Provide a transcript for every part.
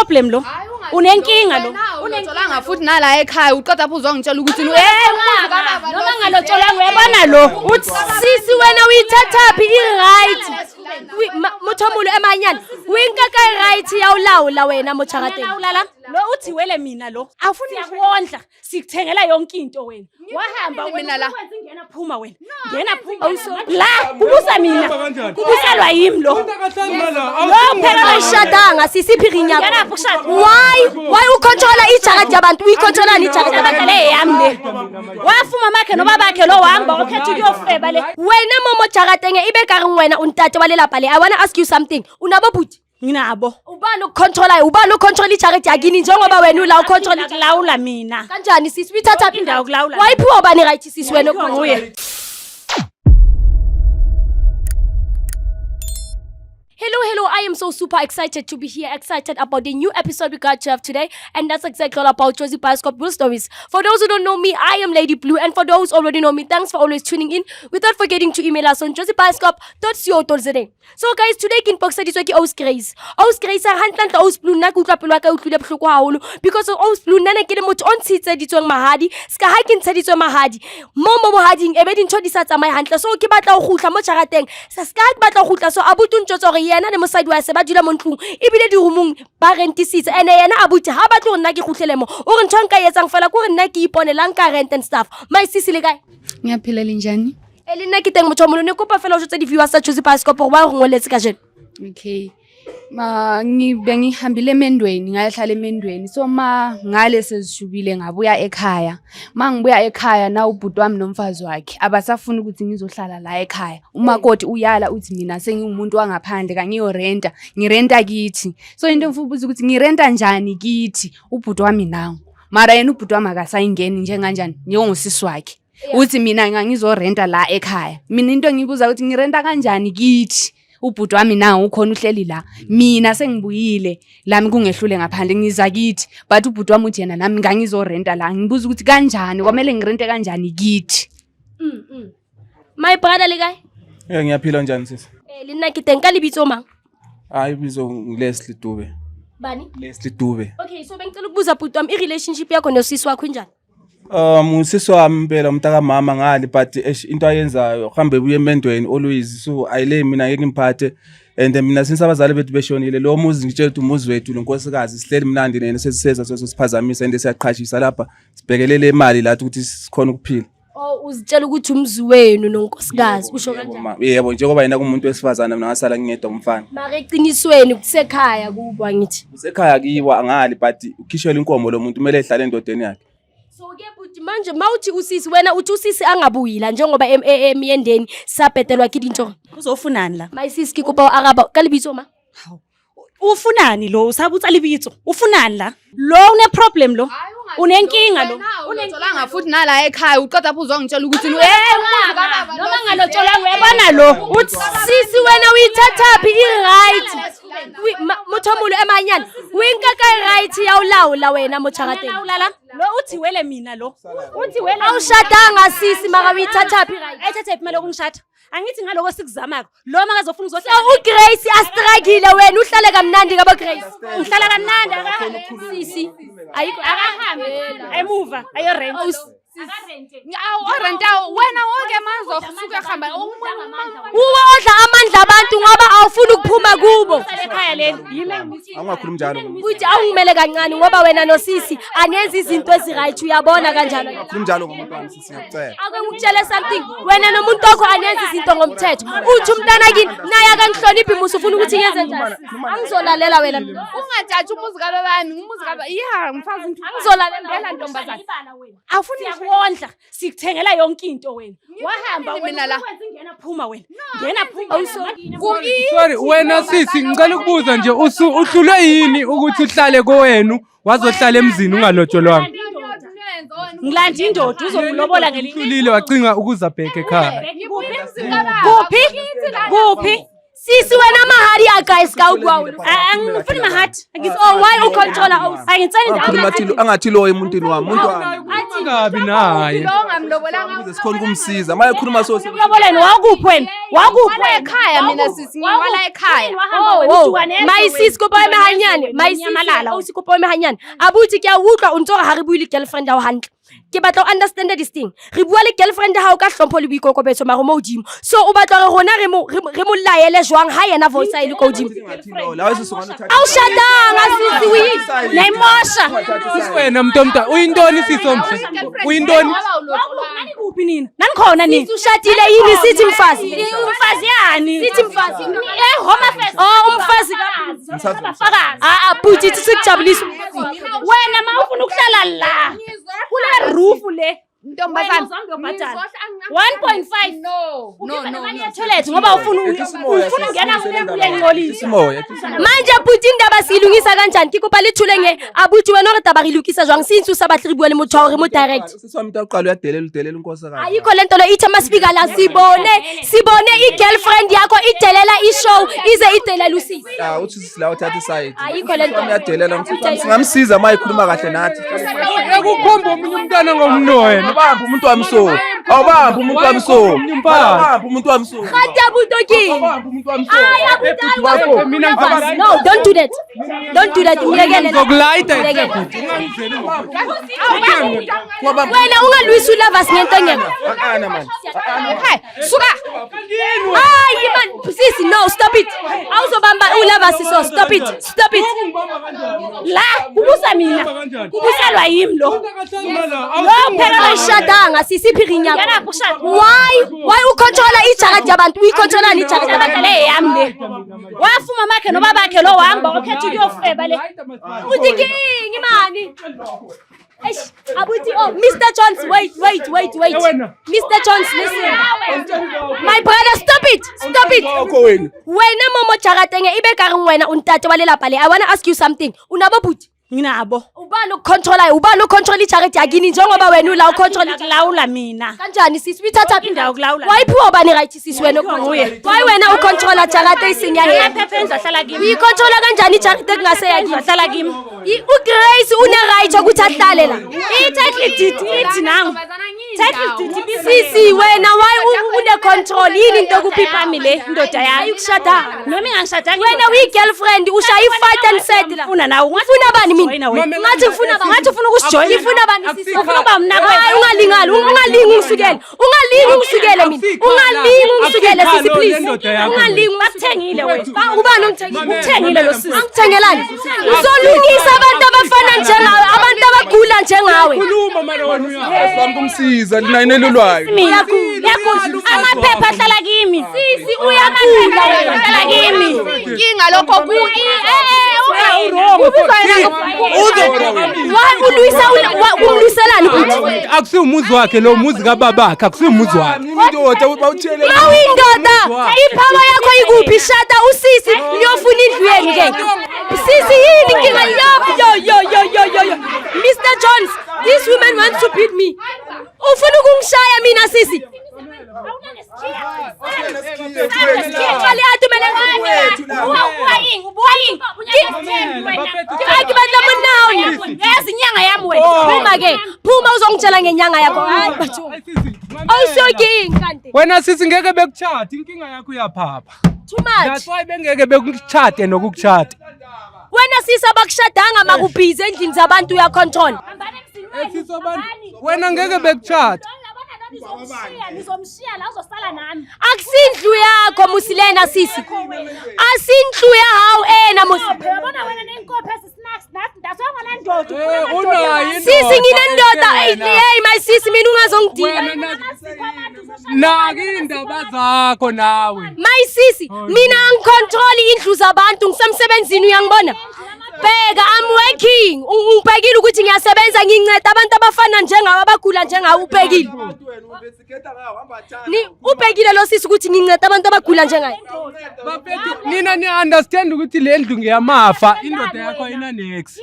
problem lo? Unenkinga lo? Unenkinga futhi nala ekhaya uqeda phuzwa ngitshela ukuthi noma ngalotsholanga uyabona lo. Uthi sisi wena uyithathaphi i-right. Mothomulo emanyana. Winkaka i-right yawulawula wena mocharateng. Lo uthi wele mina lo. Awufuni ukondla. Sikuthengela yonke into wena. Wahamba wena la. Ngena phuma wena. Ngena phuma. La kubusa mina. Kubusalwa yimi lo. Lo phela ayishadanga sisiphikinya. Why ucontrola ijarat yabantu? Uyicontrola ijarat yabantu le yami le. Wafuma makhe noba bakhe lo wahamba okhethe ukuyofeba le. Wena momo jaratenge ibe kare wena untate walelapha le. I want to ask you something. Unabo buti? Nginabo. Ubani ukucontrola? Ubani ucontrola ijaret yakini njengoba wena ula ucontrola kulawula mina. Kanjani sisi uyithatha indawo kulawula? Wayiphiwa bani right sisi wena nguye? Hello, I am so super excited to be here, excited about the new episode we got to have today, and that's exactly all about Josie Bioscope Real Stories. For those who don't know me, I am Lady Blue, and for those who already know me, thanks for always tuning in, without forgetting to email us on josiebioscope.co.za. So guys, today kin box this week Aus Grace are hantlantla Aus Blue na kutlwa pelo ka utlwile bohloko haholo because of Aus Blue nana ke le motho on tshitse ditsweng mahadi ska ha ke ntsheditswe mahadi mo bohading ebe dintho di sa tsamaya hantle so ke batla go gutla mo charateng sa ska ke batla go gutla so abutu ntjotso gore yena le mosadi wa se ba dula mo ntlong ebile di rumong ba rentisitse ene yena abuti ha batlo go nna ke gutlele mo o re ntho nka yetsang fela go re nna ke iponelang ka rent and stuff my sisi le kae ngiyaphila linjani elina ke teng motho mo ne kopa fela o jotse di viewers sa Josie Bioscope go ba go ngoletse ka jeno okay ngihambile emendweni ngayahlala emendweni so ngale sezishubile ngabuya ekhaya ngibuya ekhaya na ubhuti wami nomfazi wakhe abasafuna ukuthi ngizohlala la ekhaya umakoti uyala uthi mina sengiumuntu wangaphandle kangiyorenta ngirenta kithi so into ngifuna ukubuza ukuthi ngirenta njani kithi ubhuti wami nawo mara yena ubhuti wami akasayingeni njenganjani ngiyongusisi wakhe uthi mina ngizorenta la ekhaya mina into ngibuza ukuthi ngirenta kanjani kithi ubhuti wami nawo ukhona uhleli la mina sengibuyile lami kungehlule ngaphandle ngiza kithi but ubhuti wami uthi yena nami ngangizorenta la ngibuza ukuthi kanjani kwamele ngirente kanjani kithi my brother le kae ngiyaphila njani sisi lina ke teng ka lebitso mang hayi bizo ngilesli Dube bani Leslie Dube okay so bengicela ukubuza bhuti wami i-relationship yakho nosisi wakho njani usisi wami phela umntaka mama ngali but into ayenzayo uhambe buye emendweni always so ayile mina ngeke ngiphathe and mina since abazali bethu beshonile lo muzi ngitshela ukuthi umuzi wethu lenkosikazi sihleli mnandi nene sesiseza sesiphazamisa ende siyaqhashisa lapha sibhekelele imali lathi ukuthi sikhona ukuphila uzitshela ukuthi umzi wenu nonkosikazi usho kanjani yebo njengoba yena kumuntu wesifazana mina ngasala ngingedwa umfana mara eqinisweni kusekhaya kuba ngithi kusekhaya kiwa angali but ukhishela inkomo lo muntu kumele ehlale endodeni yakhe so ke buti manje mawuthi usisi wena uthi usisi angabuyila njengoba emyendeni sabhedelwa kidinto uzofunani la my sis kikopa araba ka lebitso ma ufunani lo usabutsa libitso ufunani la lo une problem lo unenkinga lo unenkinga futhi nala ekhaya uqeda phuzwa ngitshela ukuthi noma ngalotsholanga uyabona lo uthi sisi wena uyithathaphi i-right mothomulo emanyana winkaka i-right yawulawula wena mocharateng lo uthi wele mina lo uthi wena awushadanga sisi maka uyithathaphi i-right ayithathaphi imali okungishada angithi ngaloko sikuzamako lo makazofuna uzohlala uGrace astragile wena uhlale kamnandi ngaba Grace uhlala kamnandi sisi ayikho akahambe emuva ayo rent renta wena wonke mazosuka khamba uwa odla amandla abantu ngoba awufuni ukuphuma kubo ekhaya leli angakhulumi njalo uthi awungimele kancane ngoba wena nosisi anenza izinto eziright uyabona kanjalo angakhulumi njalo ngomuntu wami sisi ngicela ake ngikutshele something wena nomuntu wakho anenza izinto ngomthetho uthi umntana kini naye akangihloniphi musu ufuna ukuthi ngenze njani angizolalela wena ungajaji umuzi kababami umuzi kaba mfazi angizolalela ntombazana awufuni ukondla sikuthengela yonke into wena wahamba wena la ngena phuma wena ngena phuma sorry wena sisi ngicela ukubuza nje uhlule yini ukuthi uhlale kowenu wazohlala emzini ungalotsholwanga ngilanda indoda uzomlobola ngelilile wacinga ukuzabheka ekhaya kuphi sisi wena mahadi guys kawukwawo angifuni mahadi why ucontrola angitsani angathi lo emuntini wami umuntu wami athi singabi naye. Lo ngamlobolanga Ukuze sikhona ukumsiza. Maye khuluma so. Loboleni wakuphi wena? Wakuphi wala ekhaya mina sisi ngiwala ekhaya. My sis ko pa emehanyane. My sis o se ko pa emehanyane. Abuti ke a utlwa o ntse ha re buile girlfriend ya ho hantle. Ke batla o understand this thing. Re bua le girlfriend ha o ka hlompho le boikokobetso mara mo hodimo. So o batla re rona re mo laele jwang ha yena voice a ile ko hodimo. Au shadanga sisi wi. Nayimosha. Wena mntomta uyintoni sisomhle? Uyintoni? Nani kuphi nina? Nani khona nini? Ushadile yini sithi mfazi? Umfazi yani? Sithi mfazi. Home affairs. Oh umfazi Abafakazi. Bhuti sikujabulisa. Wena mawufuna ukuhlala la. Kule roof le. Ntombazana. 1.5. No. Imali ye-toilet ngoba ufuna ungena kule ngcolisa. Manje bhuti indaba silungisa kanjani? Ke kopa le thule abuti wena re taba re lokisa jwang since o sa batle re bua le motho wa re mo direct. Siswami uqala uyadelela inkosakazi. Ayikho lento lo ithi masifika la sibone i-girlfriend yakho idelela i-show ize idelela usisi. Uthi sila uthatha iside. Ayikho lento Uyadelela mfuthu singamsiza maye khuluma kahle nathi. Ekukhomba omunye umntwana ngomnoyena. Bamba umuntu wami so. Awubamba umuntu wami so. Bamba umuntu wami so. Khata butoki. Bamba umuntu wami so. Mina ngifakazi. No, don't do that. Don't do that. Ngiyekele. Ngokulayita. Wena ungalwisa ulovers ngento ngeke. Man. Hey, suka. Hayi man, sisi no, stop it. Awuzobamba ulovers so, stop it. Stop it. La kubusa mina. Kubuselwa yimi lo. Lo phela ayishadanga sisiphikinya. Why ukontrola ijacket yabantu? Uyikontrola ni ijacket yabantu Le yami le. Wafuma makhe no babakhe lo wahamba okhetha ukuyofeba le. uthi king imani. Eish, abuti Mr. Jones, wait. Mr. Jones, listen. My brother, stop it. Wena momo jaratenge ibe ka re wena untate wa lelapa le. I want to ask you something. Unabo buti? Nginabo. Ubani ucontrol ijacket yakini njengoba wena ula ucontrol Ukulawula mina. kanjani sisi uyithatha Indawo kulawula. wayiphiwa bani right sisi wena nguye why wena ucontrola jacket isinya yena Phephenza hlala kimi. uyicontrola kanjani ijacket engase yakini Hlala kimi. uGrace une right ukuthi ahlale la I-title deed ithi nangu. Title deed sisi wena why une control yini into kuphipa le ndoda yami. ayikushada Noma ingangishadanga. wena uyi girlfriend ushayi fight and set la Ufuna nawe. ufuna bani mina Wena ngathi ufuna bani ngathi ufuna ukusijoyina. Ufuna bani sisi Ufuna uba mna Hayi, ungalingi usukele mina ungalingi usukele sisi please ungalingi bakuthengile wena. ubani ongithengile Uthengile lo sisi. angithengelani uzolungisa abantu abafana njengawe abantu abagula njengawe Khuluma mara wena uya. Siswami kumsiza linayinelulwayo. Mina amaphepha ahlala kimi. Sisi uyagula wena ahlala kimi. Inkinga lokho umluiselani buthi Akusiyo umuzi wakhe lo muzi kababakhe akusiyo umuzi wakhe. Indoda bawutshele. awindoda iphawa yakho ikuphi shada usisi uyofuna indlu yenu ke sisi yini inkinga yo Mr. Jones, this woman wants to beat me ufuna ukungishaya mina sisi Inyanga yami wena. Phuma uzongitshela ngenyanga yakho hayi bathuma awusoking kanti Wena sisi ngeke bekuchata inkinga yakho uyaphapha. too much That's why bengeke bekuchate nokukuchata. wena sisi abakushadanga makubhize endlini zabantu uya control Wena ngeke bekuchata. Nizomshiya la uzosala nami. akusindlu yakho musilena sisi asindlu yawo Uyabona wena nenkophe snacks nathi ndasonga la ndoda. Unayo sisi nginendoda hey my sisi mina ungazongidina Naki indaba zakho nawe. my sisi mina angicontrol indlu zabantu ngisemsebenzini uyangibona bheka I'm working ungibhekile ukuthi ngiyasebenza nginceda abantu abafana njengawe abagula njengawe ubhekile ni ubhekile lo sisi ukuthi nginceda abantu abagula njengaye Bafethu nina ni understand ukuthi le ndlu ngiyamafa indoda yakho ayina next.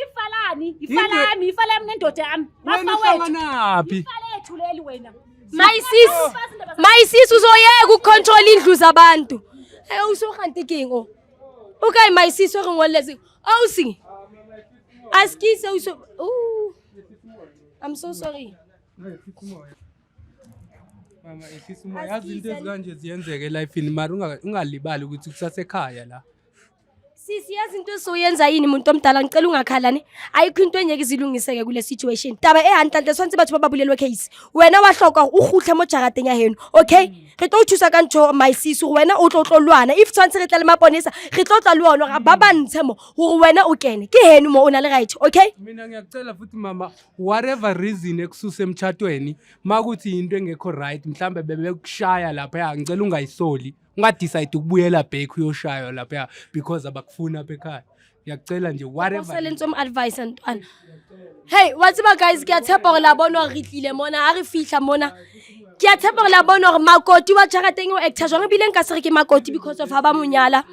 Ifalami nendoda yami. Wena uhlanganapi? Ifalethu leli wena. my sis uzoyeka ukucontrol indlu zabantu usohanti kingo okay my sis ngolezi awusi askise I'm so sorry Mama ehlisa umoya yazi into ezikanje ziyenzeke elifini mara ungalibali ukuthi kusasekhaya la. Sisi yazi into soyenza yini umuntu omdala ngicela ungakhalani ayikho into engeke izilungiseke kule situation taba ehantle sonke batho bababulelwe case wena wahloka uhuhle mo jarateng ya heno okay re tlo thusa ka ntho my sis wena o tlo lwana if tshwantse re tla le maponesa re tlo tla lwana ga ba bantshe mo hore wena o kene ke heno mo ona le right okay Mina ngiyacela futhi mama whatever reason ekususe emchatweni makuthi into engekho right mhlambe bebekushaya lapha ngicela ungayisoli ungadecide ukubuyela back uyoshaya lapha because abakufuna apha ekhaya ngiyacela nje whatever silence advice ntwana hey what's up guys ke a tshepa gore la bona re tlile mona a re fihla mona ke a tshepa gore la bona gore makoti wa jarateng o actor jwang bile nka se re ke makoti because of haba monyala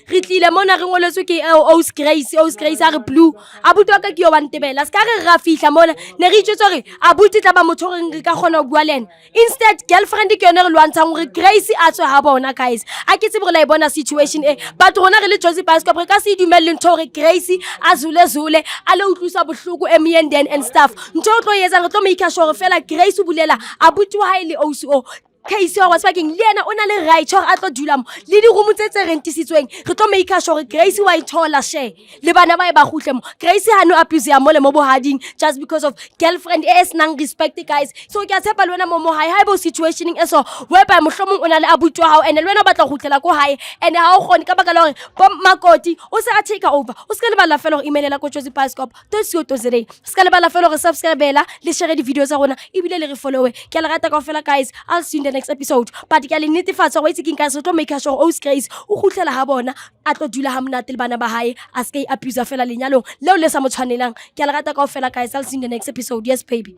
re tlile mona re ngoletswe ke Ous Grace a re blue abuti ka ke yo bantebela ska re ra fihla mona ne re itse gore abuti tla ba motho re ka gona go bua lena instead girlfriend ke yone re lwantshang gore Grace a tswe ha bona guys a ke tsebe gore la e bona situation e but rona re le Josie Bascop re ka se dumelle ntho gore Grace a zule a le utlusa bohloko emyenden and stuff ntho o tlo yetsa re tlo make sure fela Grace o bulela abuti wa haile OCO case wa speaking lena ona le right hore a tlo dula mo le di room tse rentisitsweng re tlo make sure Grace wa ithola share le bana ba e ba gutle mo Grace ha no abuse ya mole mo bohading just because of girlfriend is nang respect guys so ke a tshepa lona mo high bo situationing eso whereby mohlomong ona le abuti wa hao and lena batla gutlela ko hae and ha o gone ka baka la hore bo makoti o se a take over o se ka le bala fela go emailela ko Josie Bascop .co.za se ka le bala fela go subscribela le share di video tsa rona ibile le re follow ke la rata ka fela guys I'll see you in the next episode but ke le netefatsa wa itse ke nka se tlo make sure Ous Grace o gutlela ha bona a tlo dula ha monate le bana ba hae a se abuse fela lenyalong leo le sa mo tshwanelang ke la rata ka fela guys I'll see you in the next episode yes baby